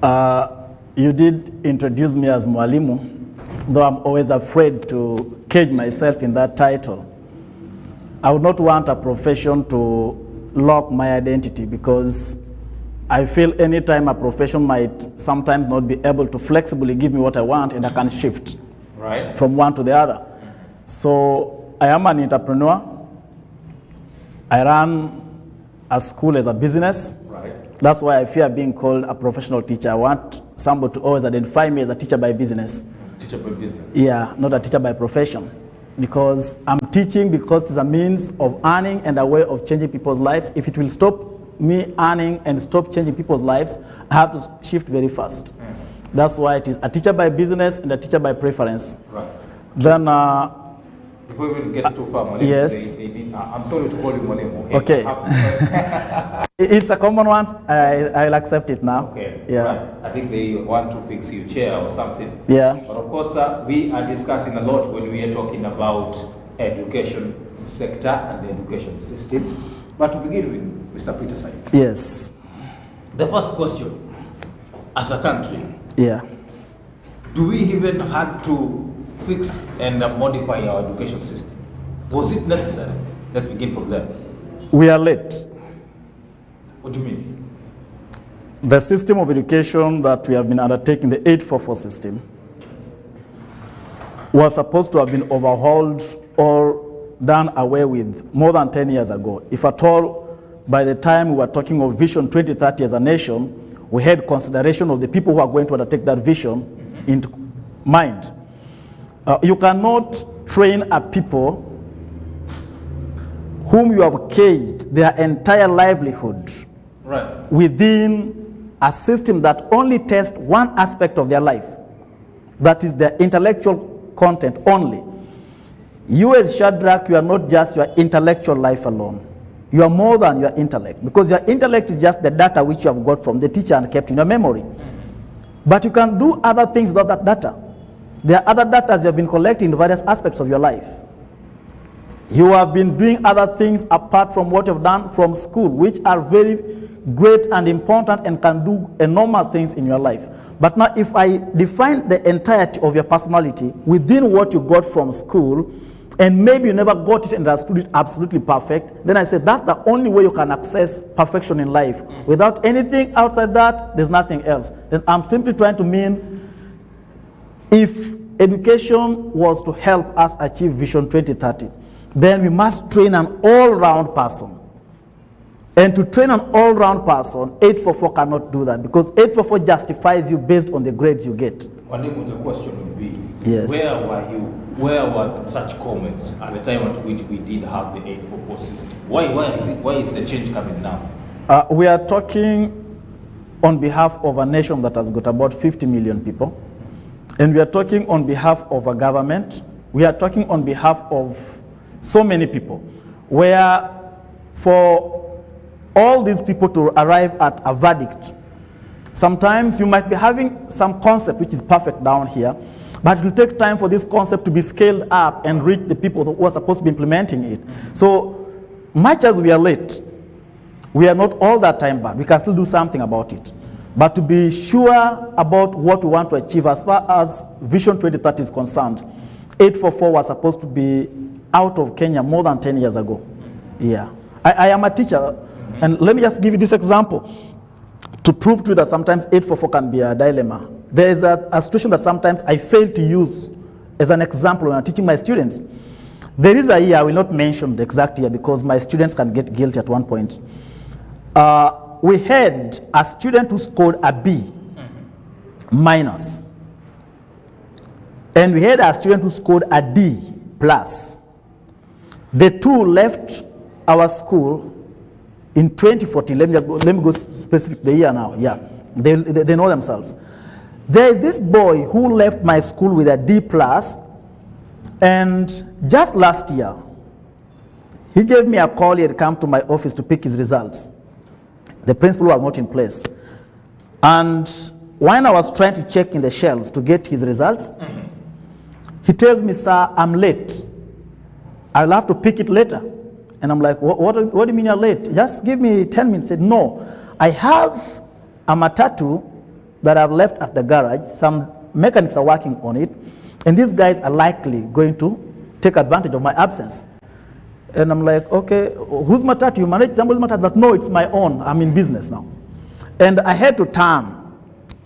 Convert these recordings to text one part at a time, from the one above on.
You did introduce me as Mwalimu, though I'm always afraid to cage myself in that title. I would not want a profession to lock my identity, because I feel anytime a profession might sometimes not be able to flexibly give me what I want, and I can shift from one to the other. So I am an entrepreneur. I run a school as a business. That's why I fear being called a professional teacher. I want somebody to always identify me as a teacher by business. Teacher by business? Yeah, not a teacher by profession. Because I'm teaching because it's a means of earning and a way of changing people's lives. If it will stop me earning and stop changing people's lives, I have to shift very fast. That's why it is a teacher by business and a teacher by preference. Then, before we even get too far, Mwalimu, yes. I'm sorry to call you Mwalimu. Okay. It's a common one. I'll accept it now. Okay. Yeah. I think they want to fix you chair or something. Yeah. But of course, we are discussing a lot when we are talking about education sector and the education system. But to begin with, Mr. Peterson. Yes. The first question, as a country, yeah, do we even have to fix and modify our education system? Was it necessary? Let's begin from there. We are late. What do you mean? The system of education that we have been undertaking, the 844 system, was supposed to have been overhauled or done away with more than 10 years ago. If at all, by the time we were talking of Vision 2030 as a nation, we had consideration of the people who are going to undertake that vision into mind. You cannot train a people whom you have caged their entire livelihood within a system that only tests one aspect of their life, that is their intellectual content only. You as Shadrach, you are not just your intellectual life alone. You are more than your intellect, because your intellect is just the data which you have got from the teacher and kept in your memory. But you can do other things without that data. There are other data you have been collecting in various aspects of your life. You have been doing other things apart from what you've done from school, which are very great and important and can do enormous things in your life. But now if I define the entirety of your personality within what you got from school, and maybe you never got it and understood it absolutely perfect, then I say that's the only way you can access perfection in life. Without anything outside that, there's nothing else. Then I'm simply trying to mean, if education was to help us achieve Vision 2030, then we must train an all-round person. And to train an all-round person, 844 cannot do that, because 844 justifies you based on the grades you get. Mwalimu, the question would be, yes, where were you? Where were such comments at the time at which we did have the 844 system? Why is the change coming now? We are talking on behalf of a nation that has got about 50 million people. And we are talking on behalf of a government. We are talking on behalf of so many people, where for all these people to arrive at a verdict, sometimes you might be having some concept which is perfect down here, but it will take time for this concept to be scaled up and reach the people who are supposed to be implementing it. So much as we are late, we are not all that time bad. We can still do something about it. But to be sure about what we want to achieve as far as Vision 2030 is concerned, 844 was supposed to be out of Kenya more than 10 years ago. Yeah. I am a teacher, and let me just give you this example to prove to you that sometimes 844 can be a dilemma. There is a situation that sometimes I fail to use as an example when I'm teaching my students. There is a year, I will not mention the exact year because my students can get guilty at one point. We had a student who scored a B minus. And we had a student who scored a D plus. The two left our school in 2014. Let me go specific the year now. Yeah, they know themselves. There is this boy who left my school with a D plus, and just last year, he gave me a call. He had come to my office to pick his results. The principal was not in place. And when I was trying to check in the shelves to get his results, he tells me, "Sir, I'm late. I'll have to pick it later." And I'm like, what do you mean you're late? Just give me 10 minutes. He said, "No, I have a matatu that I've left at the garage. Some mechanics are working on it, and these guys are likely going to take advantage of my absence. And I'm like, okay, whose matatu? You manage somebody's matatu? But no, it's my own. I'm in business now. And I had to turn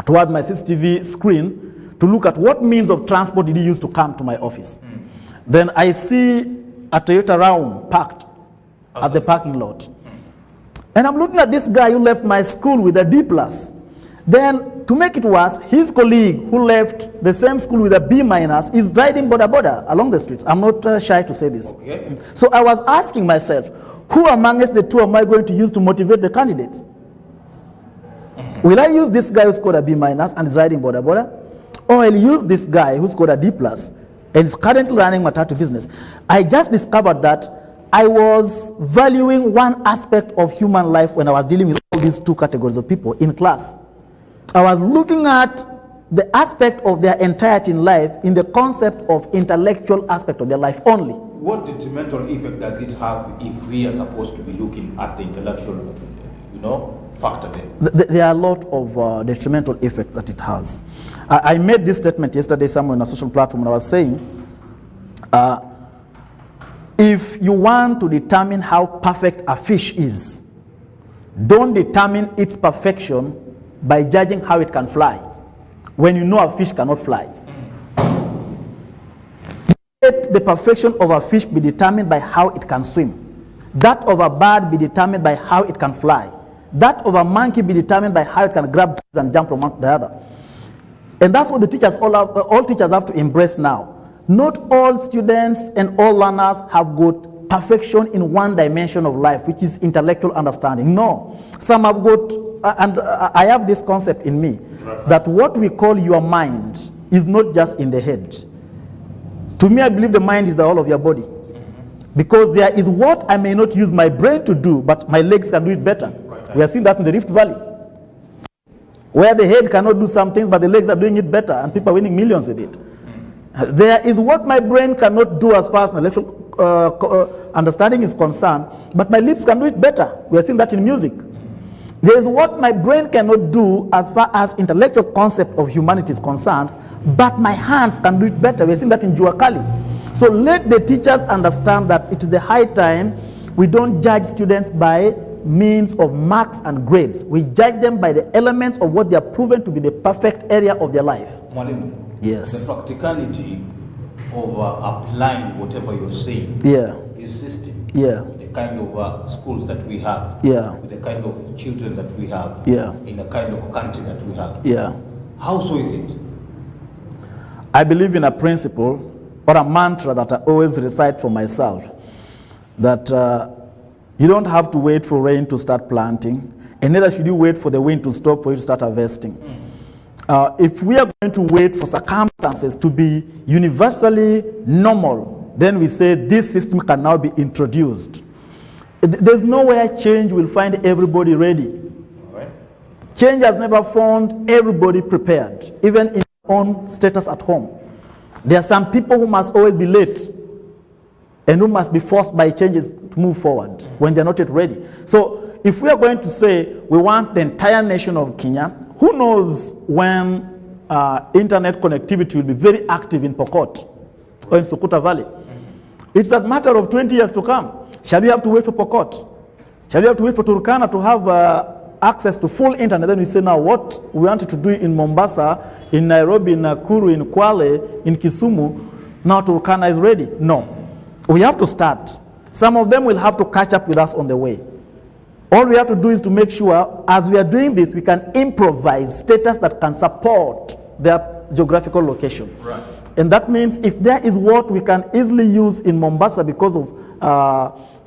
towards my CCTV screen to look at what means of transport did he use to come to my office. Then I see a Toyota Round parked at the parking lot. And I'm looking at this guy who left my school with a D+. Then, to make it worse, his colleague who left the same school with a B- is riding boda along the streets. I'm not shy to say this. Okay. So I was asking myself, who amongst the two am I going to use to motivate the candidates? Will I use this guy who scored a B- and is riding boda, or I'll use this guy who scored a D+ and is currently running matatu business? I just discovered that I was valuing one aspect of human life when I was dealing with all these two categories of people in class. I was looking at the aspect of their entirety in life in the concept of intellectual aspect of their life only. What detrimental effect does it have if we are supposed to be looking at the intellectual, factor there? There are a lot of detrimental effects that it has. I made this statement yesterday somewhere on a social platform, and I was saying, if you want to determine how perfect a fish is, don't determine its perfection by judging how it can fly, when you know a fish cannot fly. Let the perfection of a fish be determined by how it can swim. That of a bird be determined by how it can fly. That of a monkey be determined by how it can grab and jump from one to the other. And that's what the teachers, all teachers have to embrace now. Not all students and all learners have got perfection in one dimension of life, which is intellectual understanding. No. Some have got, and I have this concept in me, that what we call your mind is not just in the head. To me, I believe the mind is the whole of your body. Because there is what I may not use my brain to do, but my legs can do it better. We are seeing that in the Rift Valley, where the head cannot do some things, but the legs are doing it better, and people are winning millions with it. There is what my brain cannot do as far as intellectual understanding is concerned, but my lips can do it better. We are seeing that in music. There is what my brain cannot do as far as intellectual concept of humanity is concerned, but my hands can do it better. We are seeing that in Juakali. So let the teachers understand that it is the high time we don't judge students by means of marks and grades. We judge them by the elements of what they are proven to be the perfect area of their life. Mwalimu, yes. The practicality of applying whatever you're saying, this system, with the kind of schools that we have, with the kind of children that we have, in the kind of country that we have. How so is it? I believe in a principle or a mantra that I always recite for myself, that you don't have to wait for rain to start planting, and neither should you wait for the wind to stop for you to start harvesting. If we are going to wait for circumstances to be universally normal, then we say this system can now be introduced. There's nowhere change will find everybody ready. Change has never found everybody prepared, even in your own status at home. There are some people who must always be late and who must be forced by changes to move forward when they're not yet ready. So if we are going to say we want the entire nation of Kenya, who knows when internet connectivity will be very active in Pokot or in Sukuta Valley. It's a matter of 20 years to come. Shall we have to wait for Pokot? Shall we have to wait for Turkana to have access to full internet? Then we say now what we wanted to do in Mombasa, in Nairobi, in Nakuru, in Kwale, in Kisumu, now Turkana is ready. No. We have to start. Some of them will have to catch up with us on the way. All we have to do is to make sure, as we are doing this, we can improvise status that can support their geographical location. Right. And that means if there is what we can easily use in Mombasa because of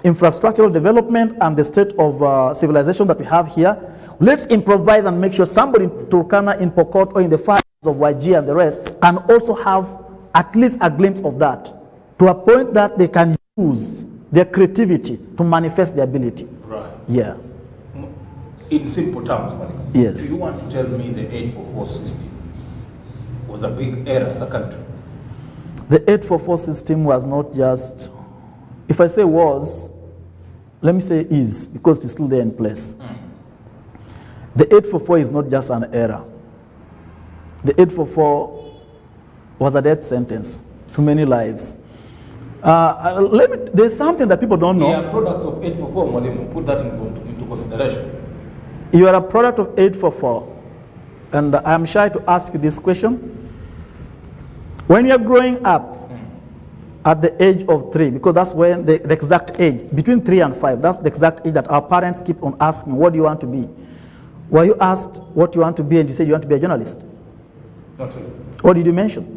infrastructural development and the state of civilization that we have here, let's improvise and make sure somebody in Turkana, in Pokot, or in the far east of Wajir and the rest can also have at least a glimpse of that, to a point that they can use their creativity to manifest their ability. Right. Yeah. In simple terms, Malik, yes. Do you want to tell me the 844 system was a big error as a country? The 844 system was not just, if I say was, let me say is, because it's still there in place. The 844 is not just an error. The 844 was a death sentence to many lives. There's something that people don't know. We are products of 844, Mwalimu. Put that into consideration. You are a product of 844. And I'm shy to ask you this question. When you're growing up at the age of 3, because that's when the exact age, between 3 and 5, that's the exact age that our parents keep on asking, what do you want to be? Were you asked what you want to be and you said you want to be a journalist? Not really. What did you mention?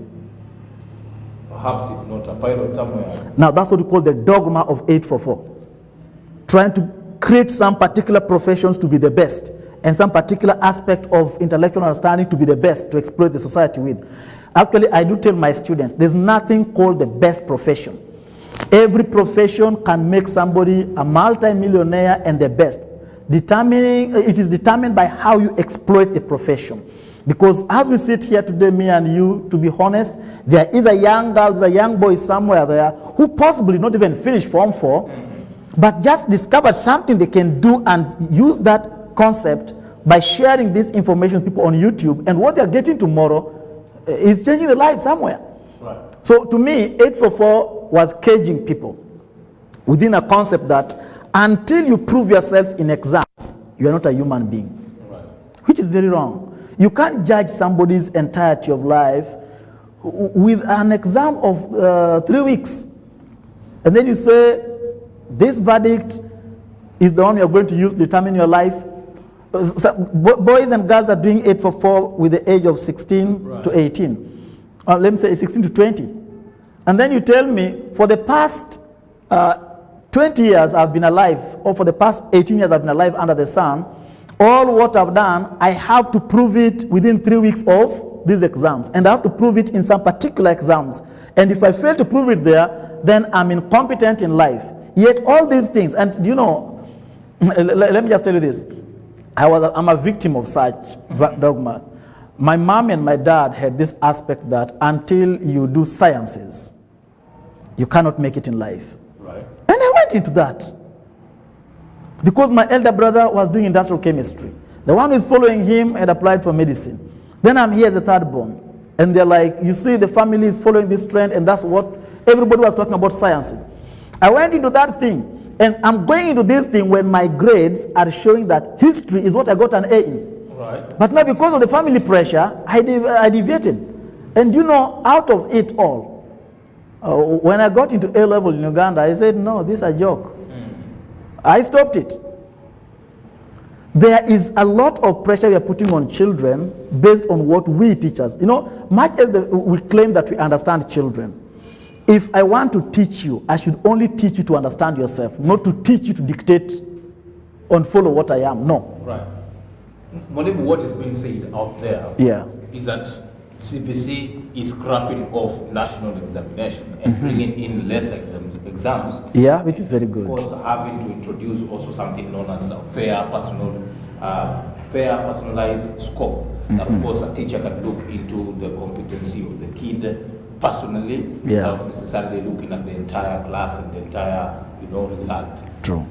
Perhaps if not a pilot somewhere. Now that's what we call the dogma of 844. Trying to create some particular professions to be the best and some particular aspect of intellectual understanding to be the best to exploit the society with. Actually, I do tell my students, there's nothing called the best profession. Every profession can make somebody a multi-millionaire and the best. It is determined by how you exploit the profession. Because as we sit here today, me and you, to be honest, there is a young girl, there's a young boy somewhere there who possibly not even finished Form 4, but just discovered something they can do and use that concept by sharing this information with people on YouTube, and what they're getting tomorrow is changing their life somewhere. Right. So to me, 844 was caging people within a concept that until you prove yourself in exams, you are not a human being, right, which is very wrong. You can't judge somebody's entirety of life with an exam of 3 weeks. And then you say, this verdict is the one you're going to use to determine your life. So, boys and girls are doing 844 with the age of 16 right, to 18. Let me say 16 to 20. And then you tell me, for the past 20 years I've been alive, or for the past 18 years I've been alive under the sun, all what I've done, I have to prove it within 3 weeks of these exams. And I have to prove it in some particular exams. And if I fail to prove it there, then I'm incompetent in life. Yet all these things, and you know, let me just tell you this. I'm a victim of such dogma. My mom and my dad had this aspect that until you do sciences, you cannot make it in life. right, And I went into that. Because my elder brother was doing industrial chemistry. The one who is following him had applied for medicine. Then I'm here as the third born. And they're like, you see, the family is following this trend, and that's what everybody was talking about, sciences. I went into that thing, and I'm going into this thing when my grades are showing that history is what I got an A in. right. But now because of the family pressure, I deviated. And you know, out of it all, when I got into A-level in Uganda, I said, no, this is a joke. I stopped it. There is a lot of pressure we are putting on children based on what we teachers, you know, much as we claim that we understand children. If I want to teach you, I should only teach you to understand yourself, not to teach you to dictate and follow what I am. No. Right. Mwalimu, what is being said out there is that CBC is scrapping off national examination and bringing in less exams. Yeah, which is very good. Of course, having to introduce also something known as fair personalized scope. That of course a teacher can look into the competency of the kid personally, without necessarily looking at the entire class and the entire result. True.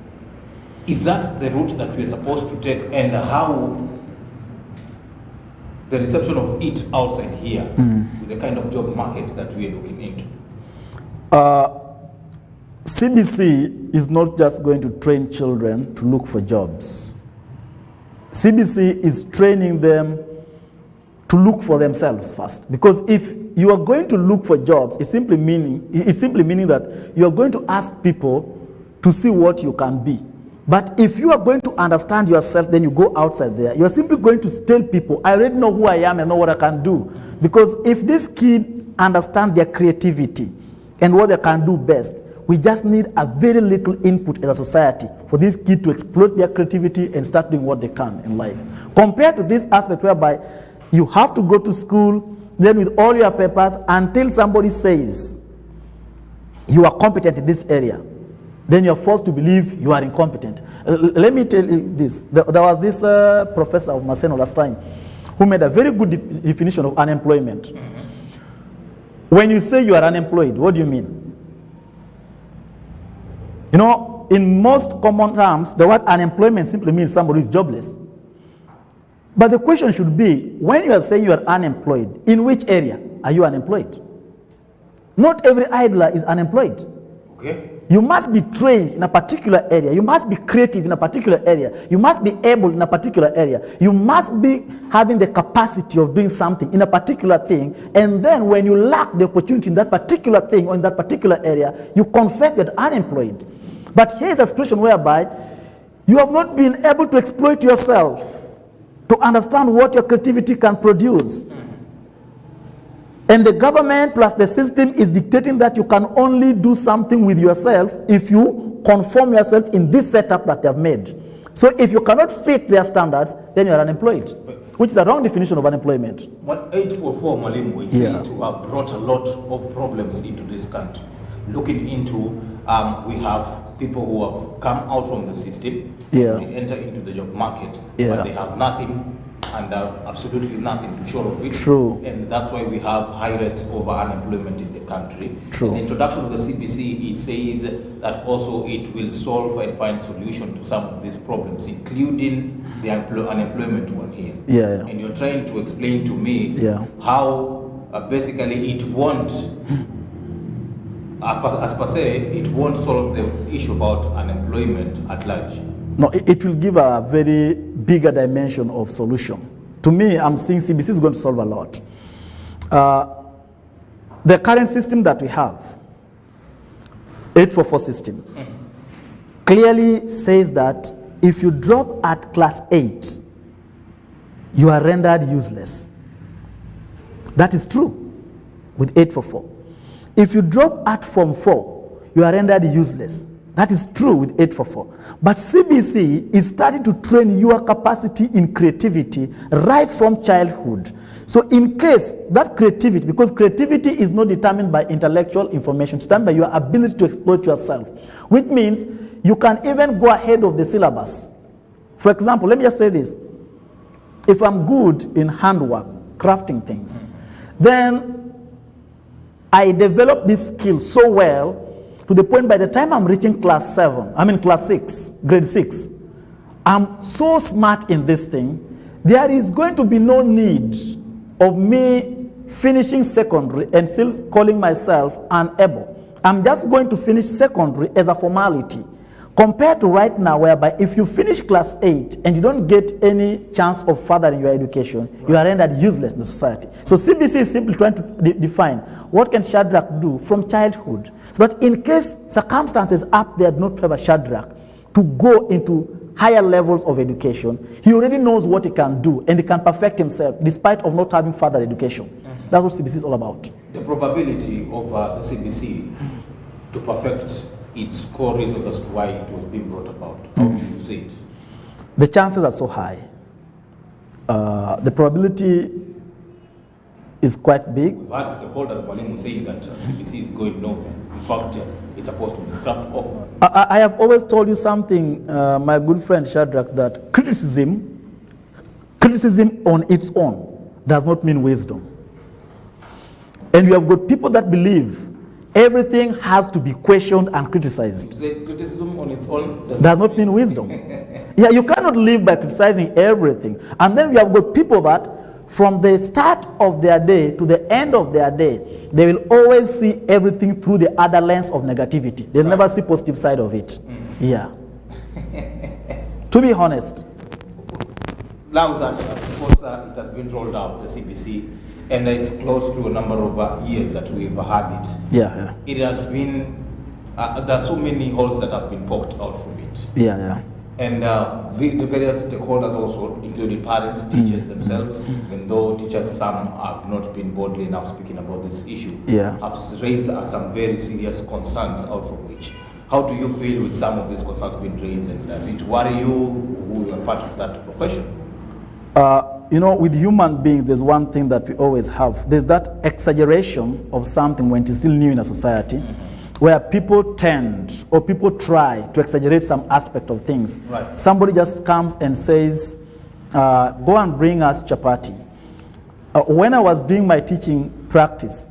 Is that the route that we're supposed to take, and how the reception of it outside here with the kind of job market that we are looking into? CBC is not just going to train children to look for jobs. CBC is training them to look for themselves first. Because if you are going to look for jobs, it's simply meaning that you are going to ask people to see what you can be. But if you are going to understand yourself, then you go outside there. You are simply going to tell people, I already know who I am and know what I can do. Because if this kid understands their creativity and what they can do best, we just need a very little input as a society for this kid to exploit their creativity and start doing what they can in life. Compared to this aspect whereby you have to go to school, then with all your papers, until somebody says you are competent in this area, then you're forced to believe you are incompetent. Let me tell you this. There was this professor of Maseno last time who made a very good definition of unemployment. When you say you are unemployed, what do you mean? You know, in most common terms, the word unemployment simply means somebody is jobless. But the question should be, when you are saying you are unemployed, in which area are you unemployed? Not every idler is unemployed. Okay. You must be trained in a particular area. You must be creative in a particular area. You must be able in a particular area. You must be having the capacity of doing something in a particular thing. And then when you lack the opportunity in that particular thing or in that particular area, you confess you're unemployed. But here's a situation whereby you have not been able to exploit yourself to understand what your creativity can produce. And the government plus the system is dictating that you can only do something with yourself if you conform yourself in this setup that they have made. So if you cannot fit their standards, then you are unemployed, which is a wrong definition of unemployment. What 844 Mwalimu would say to have brought a lot of problems into this country. Looking into, we have people who have come out from the system, they enter into the job market, but they have nothing and absolutely nothing to show of it. True. And that's why we have high rates of unemployment in the country. True. In the introduction of the CBC, it says that also it will solve and find solution to some of these problems, including the unemployment one here. And you're trying to explain to me how basically it won't, as per se, it won't solve the issue about unemployment at large. No, it will give a very bigger dimension of solution. To me, I'm seeing CBC is going to solve a lot. The current system that we have, 844 system, clearly says that if you drop at class 8, you are rendered useless. That is true with 844. If you drop at Form 4, you are rendered useless. That is true with 844. But CBC is starting to train your capacity in creativity right from childhood. So in case that creativity, because creativity is not determined by intellectual information, it's determined by your ability to exploit yourself, which means you can even go ahead of the syllabus. For example, let me just say this. If I'm good in handwork, crafting things, then I develop this skill so well to the point by the time I'm reaching class 6, grade 6, I'm so smart in this thing, there is going to be no need of me finishing secondary and still calling myself unable. I'm just going to finish secondary as a formality. Compared to right now, whereby if you finish class 8 and you don't get any chance of furthering your education, you are rendered useless in the society. So CBC is simply trying to define what can Shadrach do from childhood, so that in case circumstances up there do not favor Shadrach to go into higher levels of education, he already knows what he can do and he can perfect himself despite of not having further education. That's what CBC is all about. The probability of the CBC to perfect its core reasons as to why it was being brought about, how do you say it? The chances are so high. The probability is quite big. We've had stakeholders, Mwalimu, saying that CBC is going nowhere. In fact, it's supposed to be scrapped off. I have always told you something, my good friend Shadrach, that criticism on its own does not mean wisdom. And we have got people that believe everything has to be questioned and criticized. You say criticism on its own does not mean wisdom. Yeah, you cannot live by criticizing everything. And then we have got people that from the start of their day to the end of their day, they will always see everything through the other lens of negativity. They'll never see positive side of it. Yeah. To be honest. Now that, of course, it has been rolled out, the CBC, and it's close to a number of years that we've had it. It has been, there are so many holes that have been poked out from it. And the various stakeholders also, including parents, teachers themselves, even though teachers, some have not been boldly enough speaking about this issue, have raised some very serious concerns out from which. How do you feel with some of these concerns being raised, and does it worry you who are part of that profession? You know, with human beings, there's one thing that we always have. There's that exaggeration of something when it's still new in a society, where people tend or people try to exaggerate some aspect of things. Somebody just comes and says, go and bring us chapati. When I was doing my teaching practice,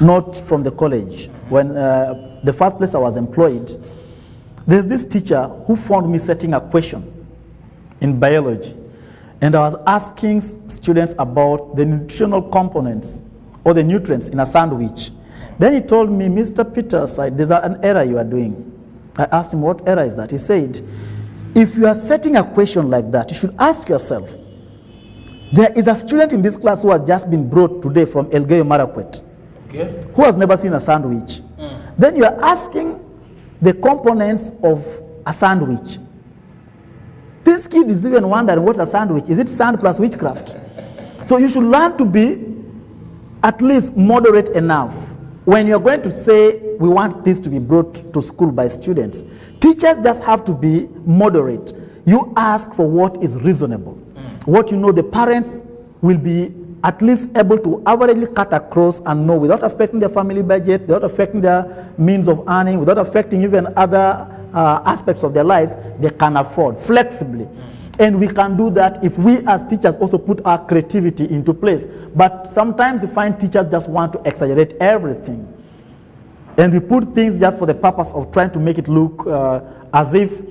not from the college, when the first place I was employed, there's this teacher who found me setting a question. in biology. And I was asking students about the nutritional components or the nutrients in a sandwich. Then he told me, Mr. Peters, there's an error you are doing. I asked him, what error is that? He said, if you are setting a question like that, you should ask yourself, there is a student in this class who has just been brought today from Elgeyo Marakwet, okay, who has never seen a sandwich. Then you are asking the components of a sandwich. This kid is even wondering, what's a sandwich? Is it sand plus witchcraft? So you should learn to be at least moderate enough. When you're going to say, we want this to be brought to school by students, teachers just have to be moderate. You ask for what is reasonable. What you know the parents will be at least able to averagely cut across and know without affecting their family budget, without affecting their means of earning, without affecting even other aspects of their lives, they can afford flexibly. And we can do that if we as teachers also put our creativity into place. But sometimes you find teachers just want to exaggerate everything. And we put things just for the purpose of trying to make it look as if,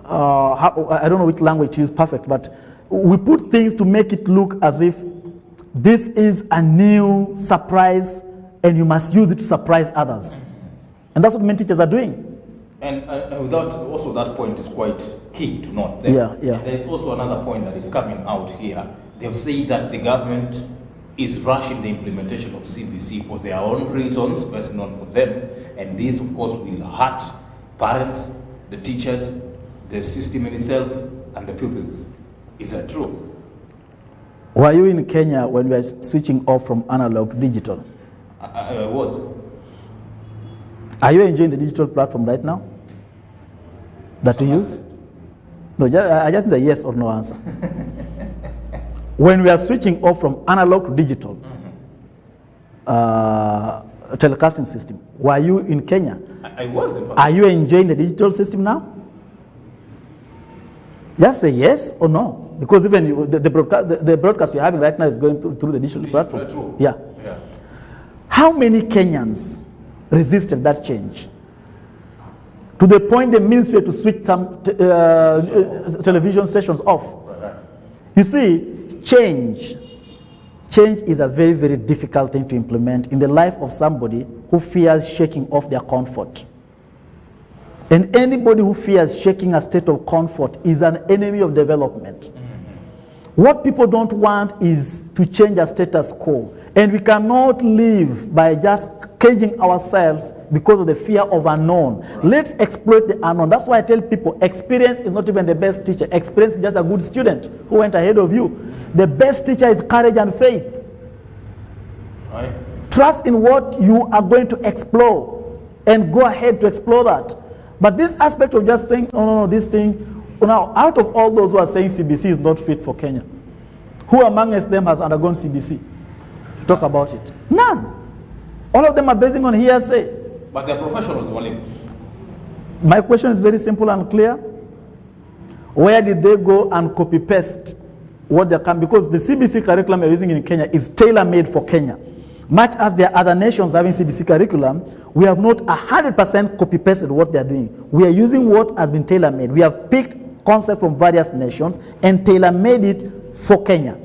I don't know which language to use perfect, but we put things to make it look as if this is a new surprise and you must use it to surprise others. And that's what many teachers are doing. And without also that point is quite key to note. Yeah. There is also another point that is coming out here. They've said that the government is rushing the implementation of CBC for their own reasons, best known for them. And this, of course, will hurt parents, the teachers, the system in itself, and the pupils. Is that true? Were you in Kenya when we were switching off from analog to digital? I was. Are you enjoying the digital platform right now that we use? No, I just need a yes or no answer. When we are switching off from analog to digital telecasting system, were you in Kenya? I was. In fact. Are you enjoying the digital system now? Just say yes or no. Because even the broadcast we're having right now is going through the digital platform. True. Yeah. How many Kenyans resisted that change? To the point the ministry to switch some television stations off. You see, change is a very, very difficult thing to implement in the life of somebody who fears shaking off their comfort. And anybody who fears shaking a state of comfort is an enemy of development. What people don't want is to change a status quo. And we cannot live by just caging ourselves because of the fear of unknown. Right. Let's exploit the unknown. That's why I tell people, experience is not even the best teacher. Experience is just a good student who went ahead of you. The best teacher is courage and faith. Right. Trust in what you are going to explore and go ahead to explore that. But this aspect of just saying, no, this thing, now, out of all those who are saying CBC is not fit for Kenya, who amongst them has undergone CBC? To talk about it. None. All of them are basing on hearsay. But they're professionals only. My question is very simple and clear. Where did they go and copy-paste what they can? Because the CBC curriculum you're using in Kenya is tailor-made for Kenya. Much as there are other nations having CBC curriculum, we have not 100% copy-pasted what they're doing. We are using what has been tailor-made. We have picked concepts from various nations and tailor-made it for Kenya.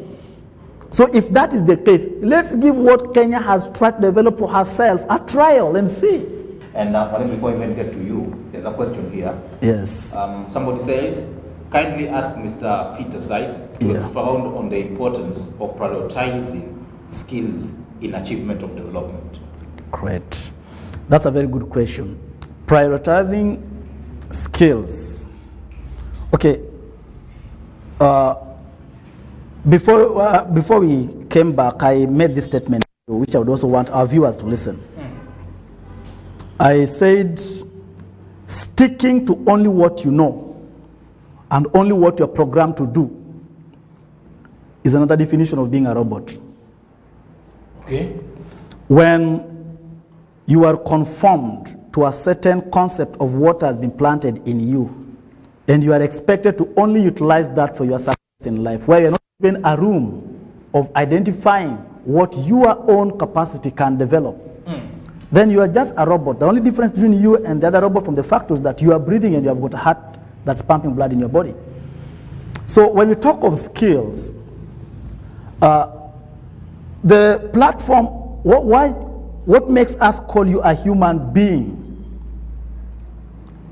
So if that is the case, let's give what Kenya has tried to develop for herself a trial and see. And before I even get to you, there's a question here. Yes. Somebody says, kindly ask Mr. Peterside to expound on the importance of prioritizing skills in achievement of development. Great. That's a very good question. Prioritizing skills. Okay. Before we came back, I made this statement, which I would also want our viewers to listen. I said, sticking to only what you know and only what you're programmed to do is another definition of being a robot. Okay. When you are conformed to a certain concept of what has been planted in you, and you are expected to only utilize that for your success in life, where you're not given a room of identifying what your own capacity can develop, then you are just a robot. The only difference between you and the other robot from the fact is that you are breathing and you have got a heart that's pumping blood in your body. So when we talk of skills, the platform, what makes us call you a human being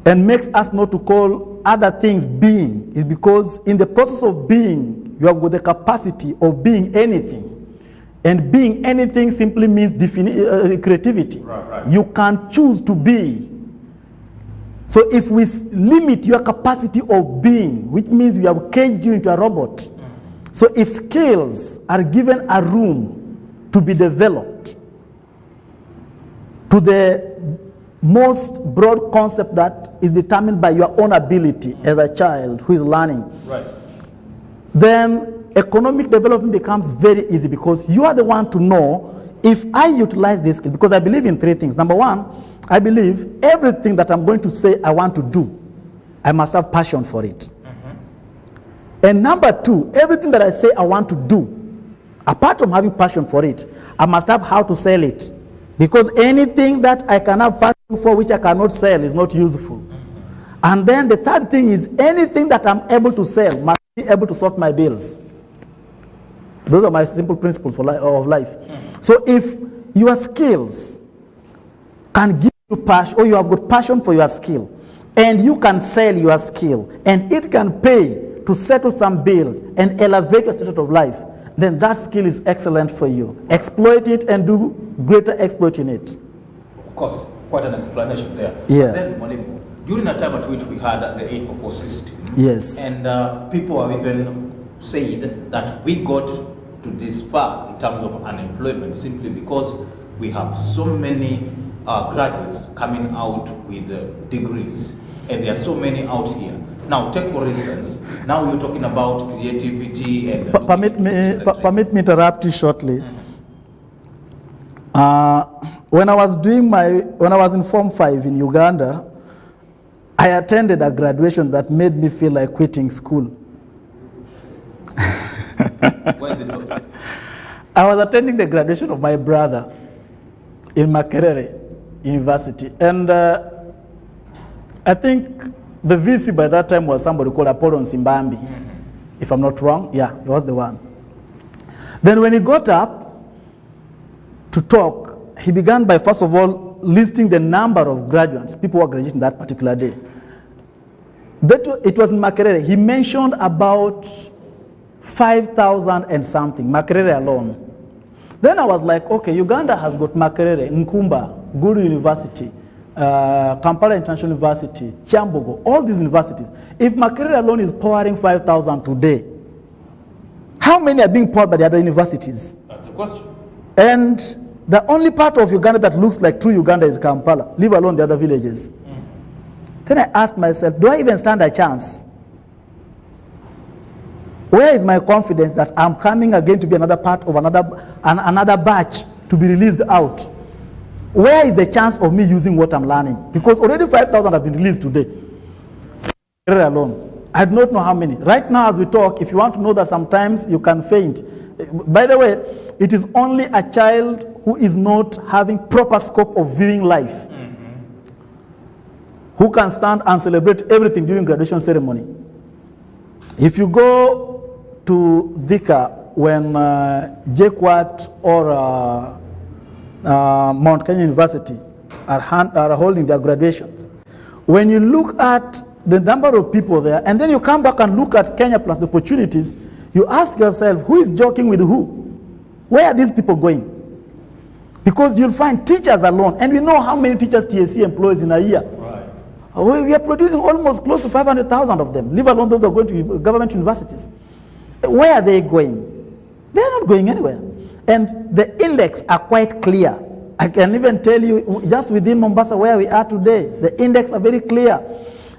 and makes us not to call other things being is because in the process of being, you have got the capacity of being anything. And being anything simply means creativity. Right. You can choose to be. So if we limit your capacity of being, which means we have caged you into a robot. So if skills are given a room to be developed to the most broad concept that is determined by your own ability as a child who is learning, right, then economic development becomes very easy because you are the one to know if I utilize this skill. Because I believe in three things. Number one, I believe everything that I'm going to say I want to do, I must have passion for it. And number two, everything that I say I want to do, apart from having passion for it, I must have how to sell it. Because anything that I can have passion for which I cannot sell is not useful. And then the third thing is anything that I'm able to sell must be able to sort my bills. Those are my simple principles of life. So if your skills can give you passion, or you have got passion for your skill, and you can sell your skill, and it can pay to settle some bills and elevate your status of life, then that skill is excellent for you. Exploit it and do greater exploit in it. Of course, quite an explanation there. Yeah. But then, Mwalimu, during a time at which we had the 844 system, yes, and people have even said that we got to this far in terms of unemployment simply because we have so many graduates coming out with degrees, and there are so many out here. Now, take for instance, now you're talking about creativity and... Permit me interrupt you shortly. When I was in Form 5 in Uganda, I attended a graduation that made me feel like quitting school. Why is it so? I was attending the graduation of my brother in Makerere University, and I think the VC by that time was somebody called Apollo Simbambi, if I'm not wrong. Yeah, he was the one. Then when he got up to talk, he began by first of all listing the number of graduates, people who were graduating that particular day. It was in Makerere. He mentioned about 5,000 and something, Makerere alone. Then I was like, okay, Uganda has got Makerere, Nkumba, Guru University, Kampala International University, Kyambogo, all these universities. If Makerere alone is pouring 5,000 today, how many are being poured by the other universities? That's the question. And the only part of Uganda that looks like true Uganda is Kampala, leave alone the other villages. Then I asked myself, do I even stand a chance? Where is my confidence that I'm coming again to be another part of another batch to be released out? Where is the chance of me using what I'm learning? Because already 5,000 have been released today. Alone. I do not know how many. Right now as we talk, if you want to know that sometimes you can faint. By the way, it is only a child who is not having proper scope of viewing life who can stand and celebrate everything during graduation ceremony. If you go to Thika when JKUAT or Mount Kenya University are holding their graduations, when you look at the number of people there, and then you come back and look at Kenya plus the opportunities, you ask yourself, who is joking with who? Where are these people going? Because you'll find teachers alone, and we know how many teachers TSC employs in a year. Right. We are producing almost close to 500,000 of them, leave alone those who are going to government universities. Where are they going? They're not going anywhere. And the index are quite clear. I can even tell you, just within Mombasa where we are today, the index are very clear.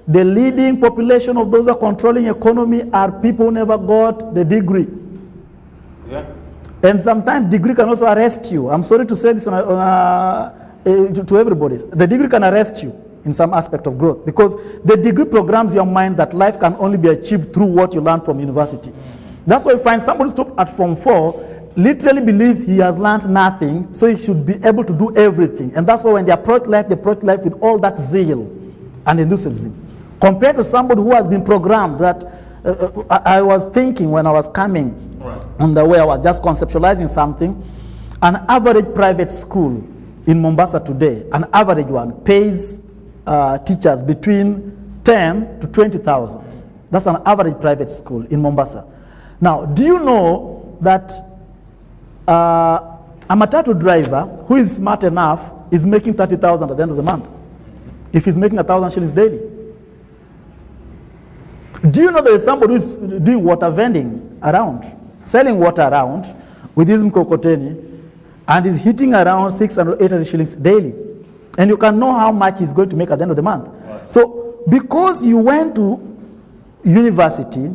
The leading population of those who are controlling economy are people who never got the degree. Yeah. And sometimes degree can also arrest you. I'm sorry to say this to everybody. The degree can arrest you in some aspect of growth because the degree programs your mind that life can only be achieved through what you learn from university. That's why you find somebody stopped at Form 4 literally believes he has learned nothing, so he should be able to do everything. And that's why when they approach life with all that zeal and enthusiasm. Compared to somebody who has been programmed that I was thinking when I was coming on the way, I was just conceptualizing something. An average private school in Mombasa today, an average one, pays teachers between 10 to 20,000. That's an average private school in Mombasa. Now, do you know that a matatu driver who is smart enough is making 30,000 at the end of the month if he's making 1,000 shillings daily? Do you know there is somebody who's doing water vending around, selling water around with his mkokoteni, and is hitting around 600, 800 shillings daily? And you can know how much he's going to make at the end of the month. Right. So, because you went to university,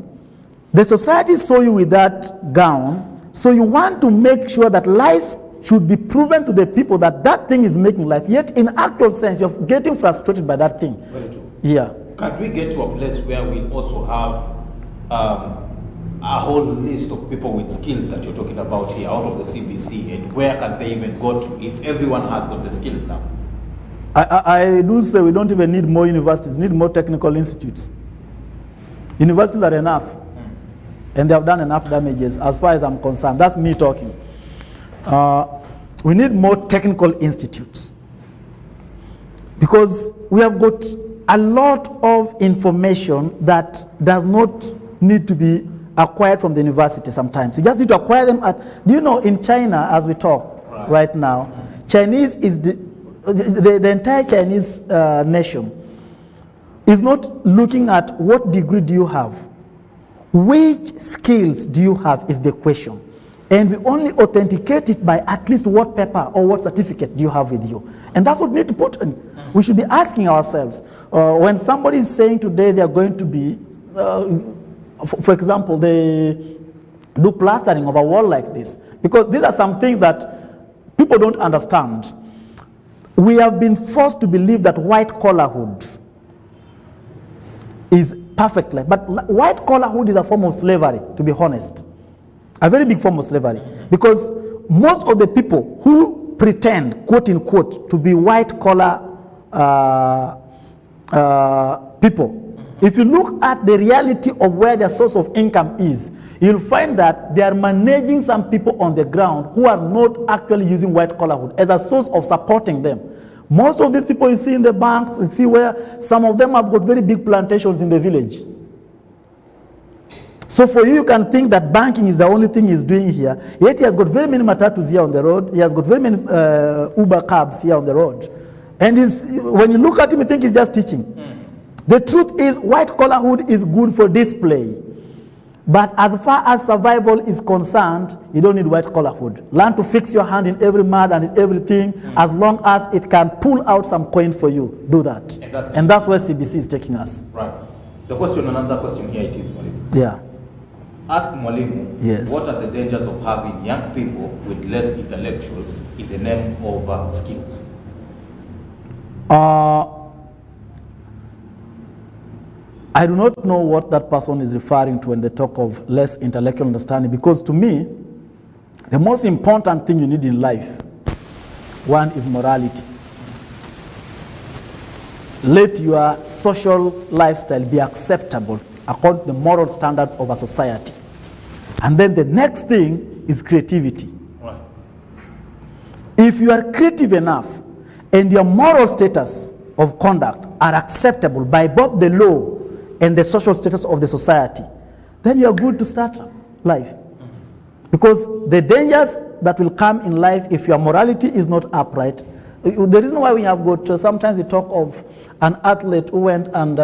the society saw you with that gown, so you want to make sure that life should be proven to the people that that thing is making life. Yet, in actual sense, you're getting frustrated by that thing. Very true. Yeah. Can we get to a place where we also have a whole list of people with skills that you're talking about here out of the CBC, and where can they even go to if everyone has got the skills now? I do say we don't even need more universities, we need more technical institutes. Universities are enough, and they have done enough damages as far as I'm concerned. That's me talking. We need more technical institutes because we have got a lot of information that does not need to be acquired from the university sometimes. You just need to acquire them do you know, in China, as we talk right now, Chinese is the entire Chinese nation is not looking at what degree do you have. Which skills do you have is the question. And we only authenticate it by at least what paper or what certificate do you have with you. And that's what we need to put in. We should be asking ourselves, when somebody is saying today they are going to be, for example, they do plastering of a wall like this, because these are some things that people don't understand. We have been forced to believe that white collarhood is perfect life, but white collarhood is a form of slavery, to be honest. A very big form of slavery, because most of the people who pretend, quote unquote, to be white collar people, if you look at the reality of where their source of income is, you'll find that they are managing some people on the ground who are not actually using white collarhood as a source of supporting them. Most of these people you see in the banks, you see where some of them have got very big plantations in the village. So for you, you can think that banking is the only thing he's doing here, yet he has got very many matatus here on the road, he has got very many Uber cabs here on the road. And when you look at him, you think he's just teaching. The truth is, white collarhood is good for display. But as far as survival is concerned, you don't need white collarhood. Learn to fix your hand in every mud and in everything, as long as it can pull out some coin for you. Do that. And that's where CBC is taking us. Right. Another question here it is, Mwalimu. Yeah. Ask Mwalimu, yes, what are the dangers of having young people with less intellectuals in the name of skills? I do not know what that person is referring to when they talk of less intellectual understanding, because to me, the most important thing you need in life, one is morality. Let your social lifestyle be acceptable according to the moral standards of a society. And then the next thing is creativity. Right. If you are creative enough and your moral status of conduct are acceptable by both the law and the social status of the society, then you are good to start life. Because the dangers that will come in life if your morality is not upright, the reason why we have got, sometimes we talk of an athlete who went and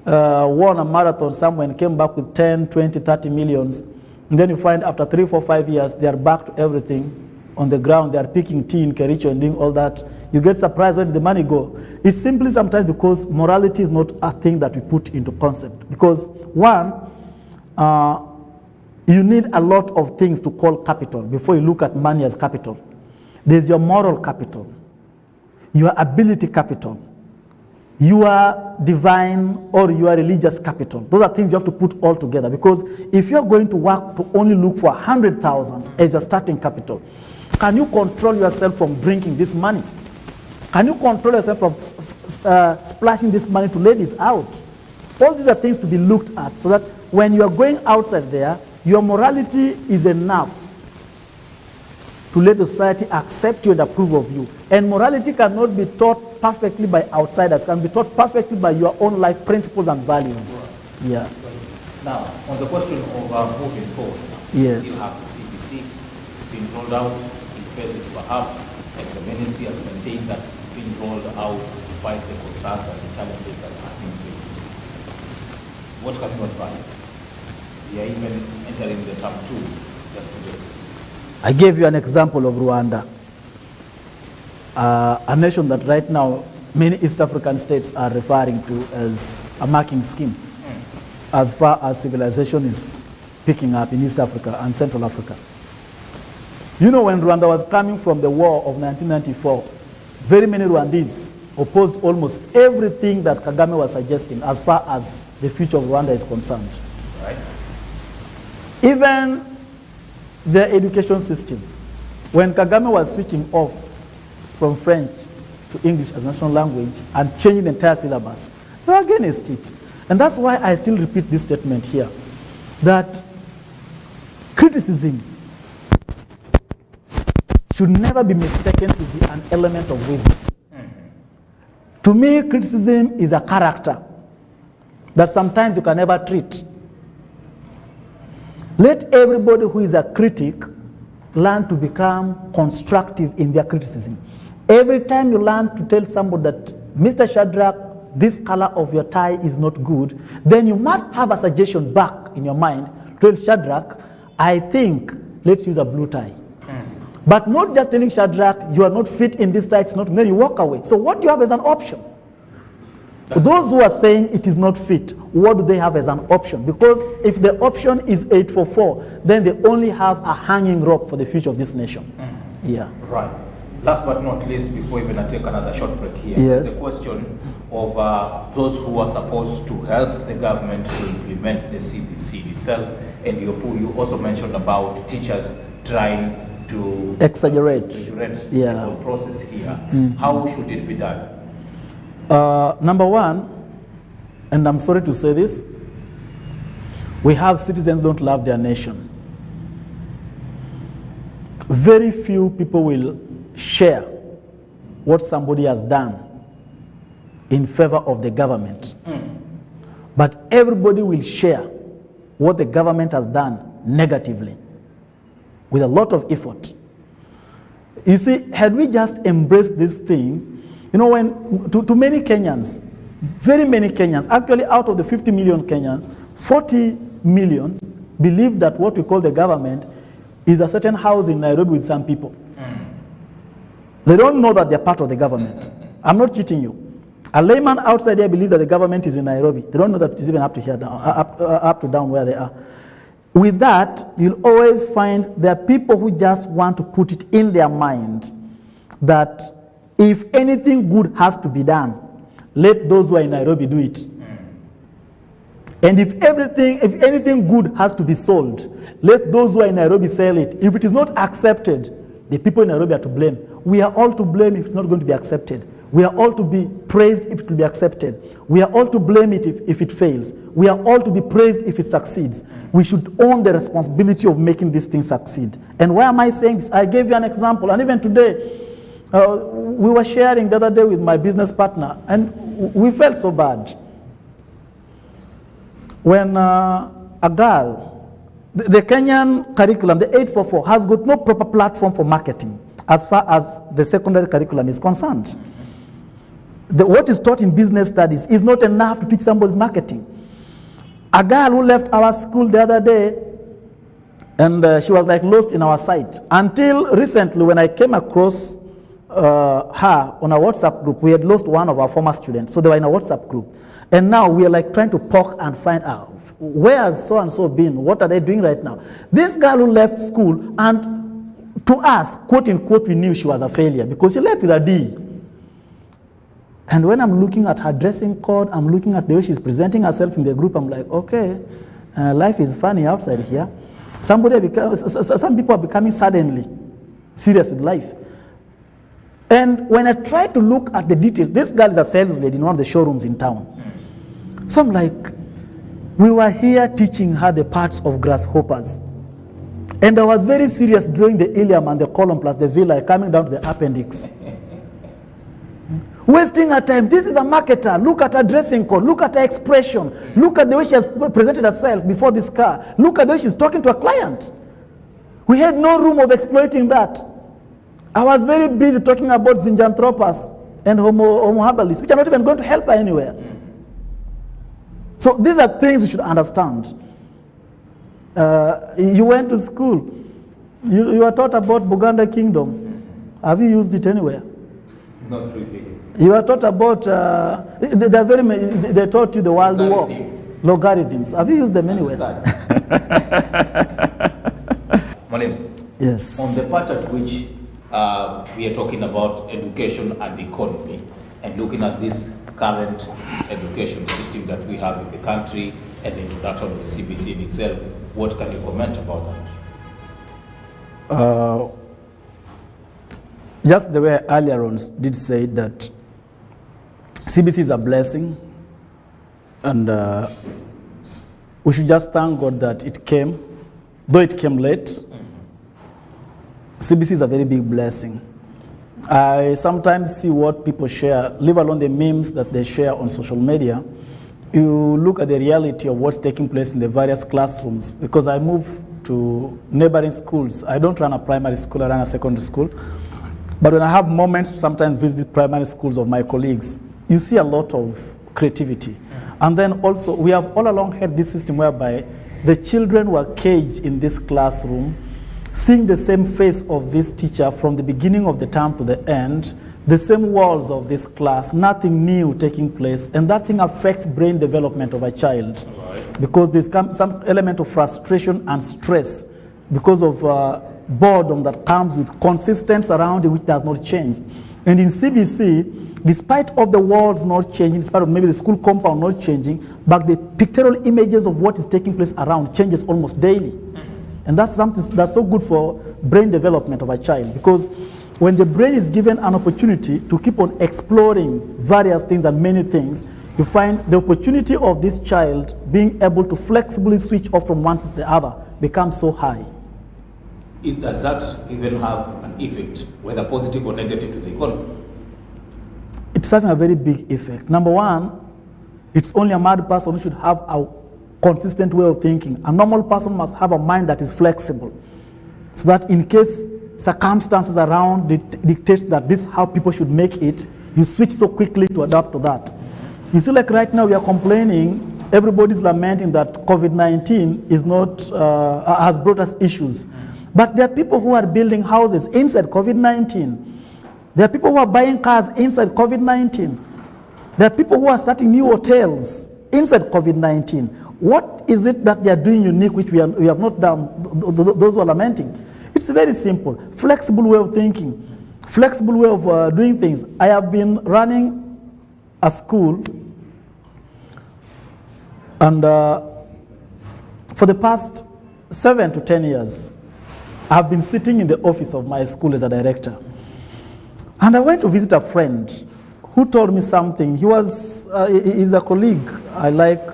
won a marathon somewhere and came back with 10, 20, 30 millions, and then you find after 3, 4, 5 years, they are back to everything on the ground. They are picking tea in Kericho and doing all that. You get surprised where did the money go? It's simply sometimes because morality is not a thing that we put into concept. Because one, you need a lot of things to call capital before you look at money as capital. There's your moral capital, your ability capital, your divine or your religious capital. Those are things you have to put all together, because if you're going to work to only look for 100,000 as your starting capital, can you control yourself from drinking this money? Can you control yourself from splashing this money to ladies out? All these are things to be looked at, so that when you are going outside there, your morality is enough to let the society accept you and approve of you. And morality cannot be taught perfectly by outsiders, can be taught perfectly by your own life principles and values. Right. Yeah. Now, on the question of moving forward, yes. You have the CBC, it's been rolled out in phases perhaps, and the ministry has maintained that it's been rolled out despite the concerns and the challenges that have been faced. What can you advise? We are even entering the term 2 just today. I gave you an example of Rwanda, a nation that right now many East African states are referring to as a marking scheme as far as civilization is picking up in East Africa and Central Africa. You know, when Rwanda was coming from the war of 1994, very many Rwandese opposed almost everything that Kagame was suggesting as far as the future of Rwanda is concerned. Right. Even the education system, when Kagame was switching off from French to English as national language and changing the entire syllabus, they were against it. And that's why I still repeat this statement here, that criticism should never be mistaken to be an element of wisdom. To me, criticism is a character that sometimes you can never treat. Let everybody who is a critic learn to become constructive in their criticism. Every time you learn to tell somebody that, Mr. Shadrach, this color of your tie is not good, then you must have a suggestion back in your mind. Tell Shadrach, I think let's use a blue tie. But not just telling Shadrach, you are not fit in this tie, it's not, then you walk away. So what do you have as an option? Those who are saying it is not fit, what do they have as an option? Because if the option is 844, then they only have a hanging rope for the future of this nation. Yeah. Right. Last but not least, before even I take another short break here, yes. The question of those who are supposed to help the government to implement the CBC itself, and you also mentioned about teachers trying to exaggerate the whole process here. How should it be done? Number one, and I'm sorry to say this, we have citizens who don't love their nation. Very few people will share what somebody has done in favor of the government. But everybody will share what the government has done negatively with a lot of effort. You see, had we just embraced this thing, you know, when to many Kenyans, very many Kenyans, actually out of the 50 million Kenyans, 40 millions believe that what we call the government is a certain house in Nairobi with some people. They don't know that they're part of the government. I'm not cheating you. A layman outside there believes that the government is in Nairobi. They don't know that it's even up to here, down, up to down where they are. With that, you'll always find there are people who just want to put it in their mind that if anything good has to be done, let those who are in Nairobi do it. And if anything good has to be sold, let those who are in Nairobi sell it. If it is not accepted, the people in Nairobi are to blame. We are all to blame if it's not going to be accepted. We are all to be praised if it will be accepted. We are all to blame it if it fails. We are all to be praised if it succeeds. We should own the responsibility of making this thing succeed. And why am I saying this? I gave you an example, and even today, we were sharing the other day with my business partner, and we felt so bad. When a girl, the Kenyan curriculum, the 844, has got no proper platform for marketing as far as the secondary curriculum is concerned. What is taught in business studies is not enough to teach somebody's marketing. A girl who left our school the other day, and she was like lost in our sight. Until recently, when I came across her on a WhatsApp group, we had lost one of our former students. So they were in a WhatsApp group. And now we are like trying to poke and find out, where has so-and-so been? What are they doing right now? This girl who left school, and to us, quote unquote, we knew she was a failure because she left with a D. And when I'm looking at her dressing code, I'm looking at the way she's presenting herself in the group, I'm like, okay, life is funny outside here. Some people are becoming suddenly serious with life. And when I try to look at the details, this girl is a sales lady in one of the showrooms in town. So I'm like, We were here teaching her the parts of grasshoppers. And I was very serious drawing the ilium and the column plus the villi coming down to the appendix. Wasting her time. This is a marketer. Look at her dressing code. Look at her expression. Look at the way she has presented herself before this car. Look at the way she's talking to a client. We had no room of exploiting that. I was very busy talking about Zinjanthropus and Homo habilis, which are not even going to help her anywhere. So these are things we should understand. You went to school. You were taught about Buganda Kingdom. Have you used it anywhere? Not really. You were taught about, they taught you the World War. Logarithms. Have you used them anywhere? Mwalimu, yes. On the part at which we are talking about education and economy and looking at this current education system that we have in the country and the introduction of the CBC in itself, what can you comment about that? Just the way earlier on did say that CBC is a blessing, and we should just thank God that it came, though it came late. CBC is a very big blessing. I sometimes see what people share, leave alone the memes that they share on social media. You look at the reality of what's taking place in the various classrooms, because I move to neighboring schools. I don't run a primary school, I run a secondary school. But when I have moments to sometimes visit the primary schools of my colleagues, you see a lot of creativity. And then also, we have all along had this system whereby the children were caged in this classroom, seeing the same face of this teacher from the beginning of the term to the end, the same walls of this class, nothing new taking place, and that thing affects brain development of a child. Right. Because there's some element of frustration and stress because of boredom that comes with consistent surrounding which does not change. And in CBC, despite of the walls not changing, despite of maybe the school compound not changing, but the pictorial images of what is taking place around changes almost daily. And that's something that's so good for brain development of a child, because when the brain is given an opportunity to keep on exploring various things and many things, you find the opportunity of this child being able to flexibly switch off from one to the other becomes so high. Does that even have an effect, whether positive or negative, to the economy? It's having a very big effect. Number one, it's only a mad person who should have a consistent way of thinking. A normal person must have a mind that is flexible, so that in case circumstances around dictate that this is how people should make it, you switch so quickly to adapt to that. You see, like right now we are complaining, everybody's lamenting that COVID-19 is not, has brought us issues. But there are people who are building houses inside COVID-19. There are people who are buying cars inside COVID-19. There are people who are starting new hotels inside COVID-19. What is it that they are doing unique which we have not done, those who are lamenting? It's very simple. Flexible way of thinking. Flexible way of doing things. I have been running a school, and for the past 7 to 10 years, I've been sitting in the office of my school as a director. And I went to visit a friend who told me something. He's a colleague I like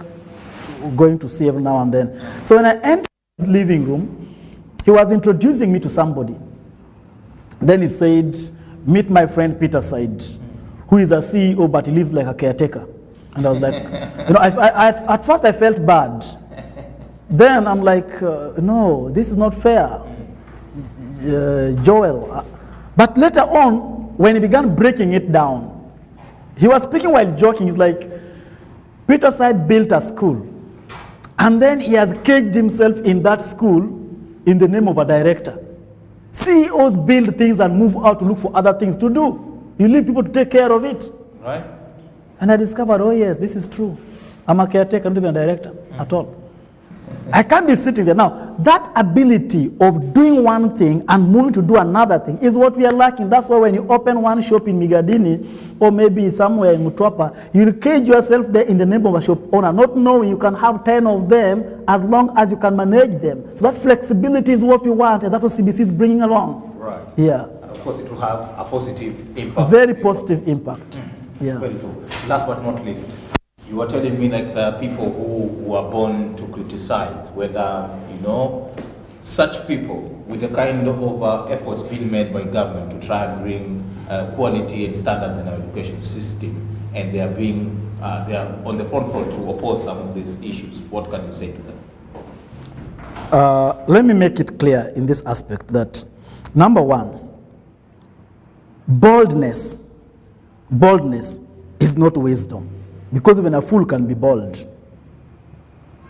going to see every now and then. So when I entered his living room, he was introducing me to somebody. Then he said, meet my friend Peter Side, who is a CEO, but he lives like a caretaker. And I was like, at first I felt bad. Then I'm like, no, this is not fair. Joel. But later on, when he began breaking it down, he was speaking while joking. He's like, Peter Side built a school, and then he has caged himself in that school in the name of a director. CEOs build things and move out to look for other things to do. You leave people to take care of it. Right. And I discovered, oh yes, this is true. I'm a caretaker, I'm not even a director at all. I can't be sitting there. Now, that ability of doing one thing and moving to do another thing is what we are lacking. That's why when you open one shop in Migadini or maybe somewhere in Mutwapa, you'll cage yourself there in the name of a shop owner, not knowing you can have 10 of them as long as you can manage them. So that flexibility is what we want, and that's what CBC is bringing along. Right. Yeah. And of course, it will have a positive impact. Very positive impact. Yeah. Very true. Last but not least, You are telling me like the people who are born to criticize, whether, such people with the kind of efforts being made by government to try and bring quality and standards in our education system, and they are on the front row to oppose some of these issues. What can you say to them? Let me make it clear in this aspect that, number one, boldness is not wisdom, because even a fool can be bold.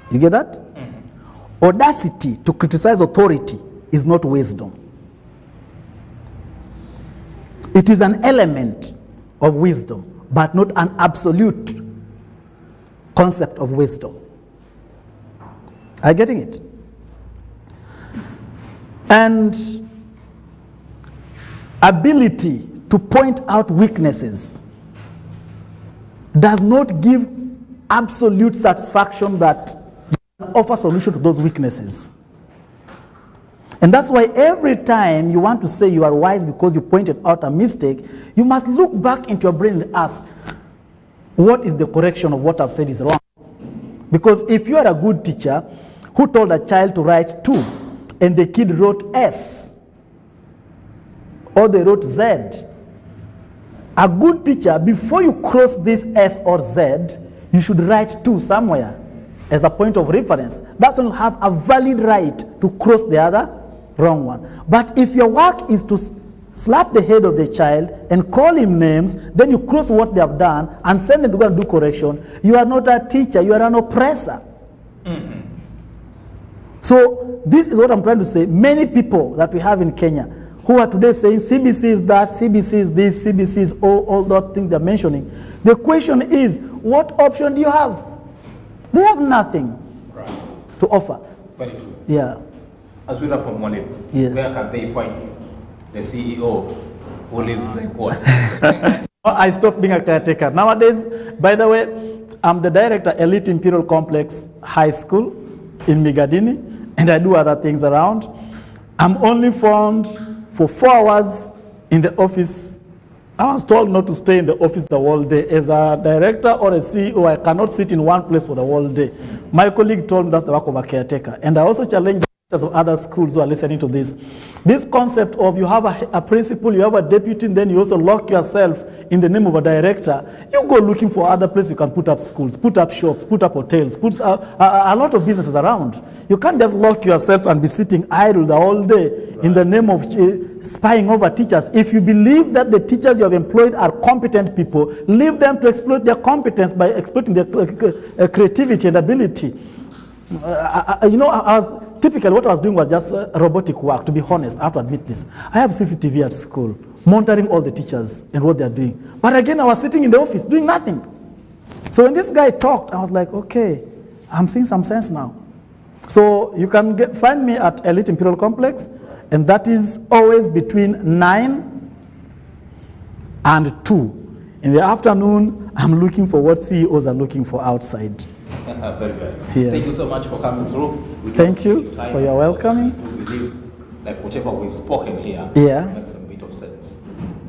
You get that? Mm-hmm. Audacity to criticize authority is not wisdom. It is an element of wisdom, but not an absolute concept of wisdom. Are you getting it? And ability to point out weaknesses does not give absolute satisfaction that you can offer solution to those weaknesses. And that's why every time you want to say you are wise because you pointed out a mistake, you must look back into your brain and ask, what is the correction of what I've said is wrong? Because if you are a good teacher who told a child to write 2 and the kid wrote S or they wrote Z, a good teacher, before you cross this S or Z, you should write 2 somewhere as a point of reference. That's when you have a valid right to cross the other wrong one. But if your work is to slap the head of the child and call him names, then you cross what they have done and send them to go and do correction, you are not a teacher, you are an oppressor. Mm-hmm. So this is what I'm trying to say. Many people that we have in Kenya who are today saying CBC is that, CBC is this, CBC is all those things they're mentioning. The question is, what option do you have? They have nothing to offer. Very true. Yeah. As we wrap up, Monique, yes. Where can they find you? The CEO who lives like what? I stopped being a caretaker. Nowadays, by the way, I'm the director, Elite Imperial Complex High School in Migadini, and I do other things around. I'm only found for 4 hours in the office. I was told not to stay in the office the whole day. As a director or a CEO, I cannot sit in one place for the whole day. My colleague told me that's the work of a caretaker. And I also challenge of other schools who are listening to this. This concept of you have a principal, you have a deputy, and then you also lock yourself in the name of a director. You go looking for other places you can put up schools, put up shops, put up hotels, put a lot of businesses around. You can't just lock yourself and be sitting idle the whole day in the name of spying over teachers. If you believe that the teachers you have employed are competent people, leave them to exploit their competence by exploiting their creativity and ability. Typically, what I was doing was just robotic work, to be honest. I have to admit this. I have CCTV at school, monitoring all the teachers and what they're doing. But again, I was sitting in the office doing nothing. So when this guy talked, I was like, okay, I'm seeing some sense now. So you can find me at Elite Imperial Complex, and that is always between 9 and 2. In the afternoon, I'm looking for what CEOs are looking for outside. Very good. Yes. Thank you so much for coming through. Thank you for your welcoming. We believe, like whatever we've spoken here, makes a bit of sense.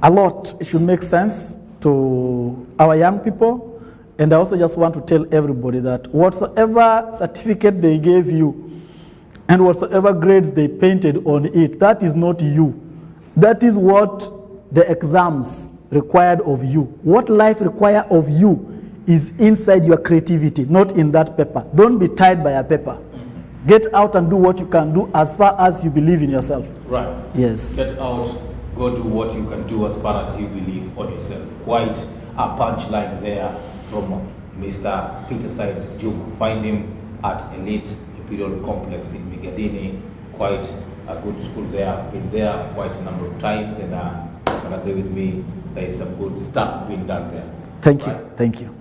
A lot. It should make sense to our young people. And I also just want to tell everybody that whatsoever certificate they gave you and whatsoever grades they painted on it, that is not you. That is what the exams required of you. What life requires of you is inside your creativity, not in that paper. Don't be tied by a paper. Mm-hmm. Get out and do what you can do as far as you believe in yourself. Right. Yes. Get out, go do what you can do as far as you believe on yourself. Quite a punchline there from Mr. Peter Said Juma. Find him at Elite Imperial Complex in Migadini. Quite a good school there. Been there quite a number of times, and you can agree with me, there is some good stuff being done there. Thank you. Thank you.